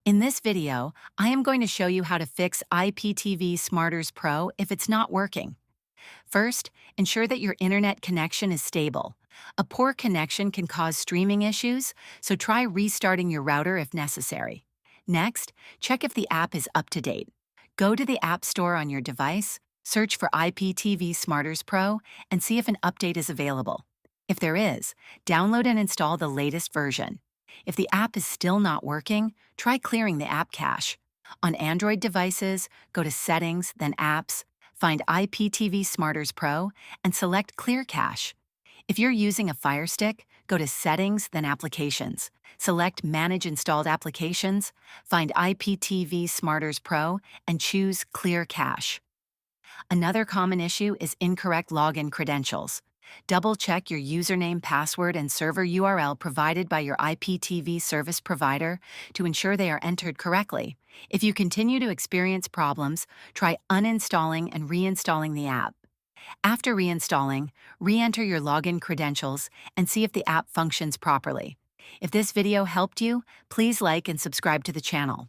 In this video, I am going to show you how to fix IPTV Smarters Pro if it's not working. First, ensure that your internet connection is stable. A poor connection can cause streaming issues, so try restarting your router if necessary. Next, check if the app is up to date. Go to the App Store on your device, search for IPTV Smarters Pro, and see if an update is available. If there is, download and install the latest version. If the app is still not working, try clearing the app cache. On Android devices, go to Settings, then Apps, find IPTV Smarters Pro, and select Clear Cache. If you're using a Fire Stick, go to Settings, then Applications. Select Manage Installed Applications, find IPTV Smarters Pro, and choose Clear Cache. Another common issue is incorrect login credentials. Double-check your username, password, and server URL provided by your IPTV service provider to ensure they are entered correctly. If you continue to experience problems, try uninstalling and reinstalling the app. After reinstalling, re-enter your login credentials and see if the app functions properly. If this video helped you, please like and subscribe to the channel.